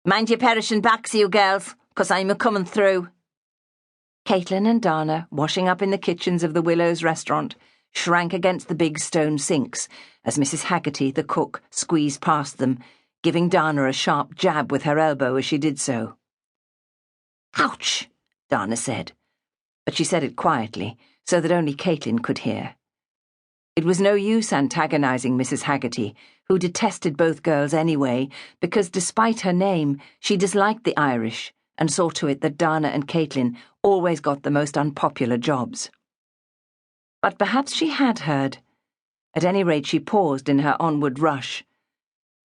Mind your perishing backs, you girls, 'cause I'm a-coming through. Caitlin and Dana, washing up in the kitchens of the Willows restaurant, shrank against the big stone sinks as Mrs. Haggerty, the cook, squeezed past them, giving Dana a sharp jab with her elbow as she did so. "Ouch," Dana said, but she said it quietly, so that only Caitlin could hear. It was no use antagonizing Mrs. Haggerty, who detested both girls anyway, because despite her name, she disliked the Irish and saw to it that Dana and Caitlin always got the most unpopular jobs. But perhaps she had heard. At any rate, she paused in her onward rush.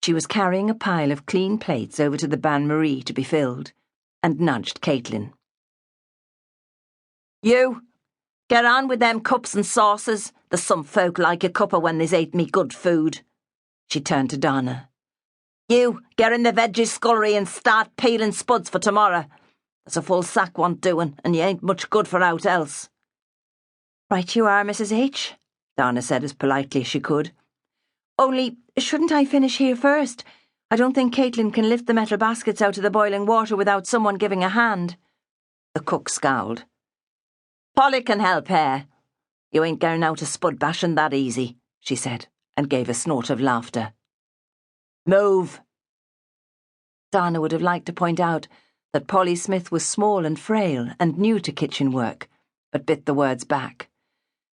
She was carrying a pile of clean plates over to the bain-marie to be filled, and nudged Caitlin. "You, get on with them cups and saucers. There's some folk like a cuppa when they's ate me good food." She turned to Dana. "You, get in the veggie scullery and start peeling spuds for tomorrow. There's a full sack want doing, and you ain't much good for out else." "Right you are, Mrs. H," Dana said as politely as she could. "Only, shouldn't I finish here first? I don't think Caitlin can lift the metal baskets out of the boiling water without someone giving a hand." The cook scowled. "Polly can help her. You ain't going out a spud bashing that easy," she said, and gave a snort of laughter. "Move." Dana would have liked to point out that Polly Smith was small and frail and new to kitchen work, but bit the words back.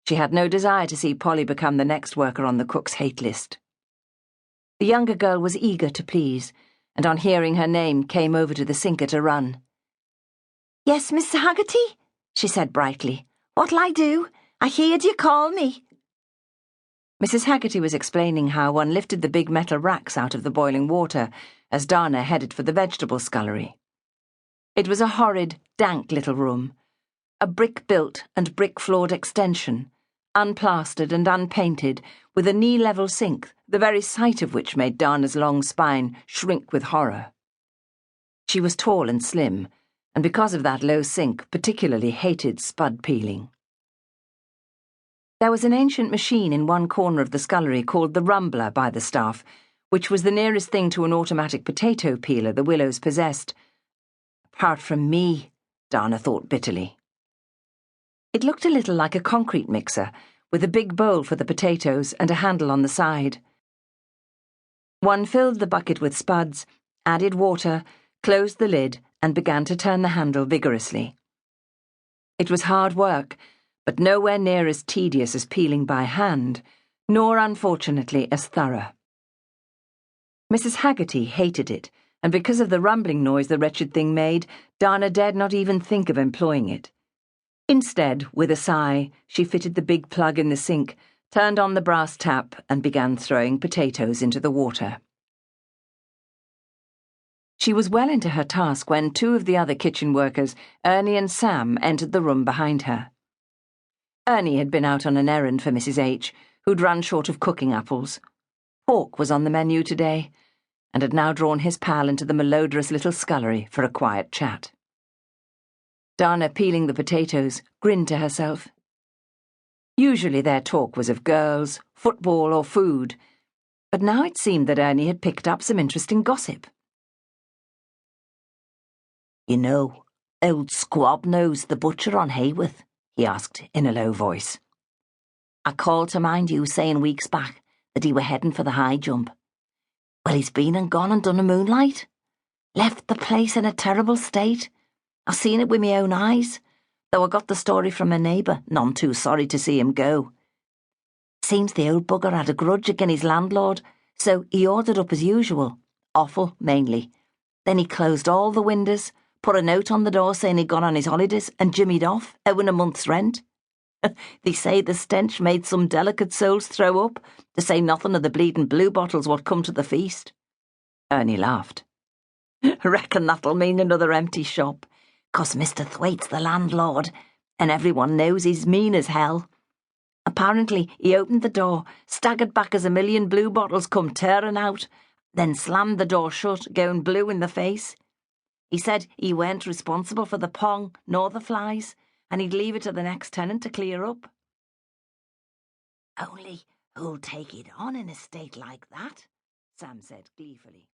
She had no desire to see Polly become the next worker on the cook's hate list. The younger girl was eager to please, and on hearing her name came over to the sink at a run. "Yes, Miss Haggerty?" she said brightly. "What'll I do? I heard you call me." Mrs. Haggerty was explaining how one lifted the big metal racks out of the boiling water as Dana headed for the vegetable scullery. It was a horrid, dank little room, a brick-built and brick-floored extension, unplastered and unpainted, with a knee-level sink, the very sight of which made Dana's long spine shrink with horror. She was tall and slim, and because of that low sink, particularly hated spud peeling. There was an ancient machine in one corner of the scullery called the rumbler by the staff, which was the nearest thing to an automatic potato peeler the Willows possessed. Apart from me, Dana thought bitterly. It looked a little like a concrete mixer, with a big bowl for the potatoes and a handle on the side. One filled the bucket with spuds, added water, closed the lid, and began to turn the handle vigorously. It was hard work, but nowhere near as tedious as peeling by hand, nor, unfortunately, as thorough. Mrs. Haggerty hated it, and because of the rumbling noise the wretched thing made, Dana dared not even think of employing it. Instead, with a sigh, she fitted the big plug in the sink, turned on the brass tap, and began throwing potatoes into the water. She was well into her task when two of the other kitchen workers, Ernie and Sam, entered the room behind her. Ernie had been out on an errand for Mrs. H, who'd run short of cooking apples. Pork was on the menu today, and had now drawn his pal into the malodorous little scullery for a quiet chat. Dana, peeling the potatoes, grinned to herself. Usually their talk was of girls, football, or food, but now it seemed that Ernie had picked up some interesting gossip. "You know, old Squab knows the butcher on Hayworth?" he asked in a low voice. "I called to mind you saying weeks back that he were heading for the high jump. Well, he's been and gone and done a moonlight. Left the place in a terrible state. I've seen it with my own eyes, though I got the story from a neighbour, none too sorry to see him go. Seems the old bugger had a grudge against his landlord, so he ordered up as usual, offal mainly. Then he closed all the windows, put a note on the door saying he'd gone on his holidays and jimmied off, owing a month's rent. They say the stench made some delicate souls throw up, to say nothing of the bleeding blue bottles what come to the feast." Ernie laughed. "Reckon that'll mean another empty shop, 'cause Mr. Thwaite's the landlord, and everyone knows he's mean as hell. Apparently he opened the door, staggered back as a million blue bottles come tearing out, then slammed the door shut, going blue in the face. He said he weren't responsible for the pong nor the flies, and he'd leave it to the next tenant to clear up." "Only who'll take it on in a state like that?" Sam said gleefully.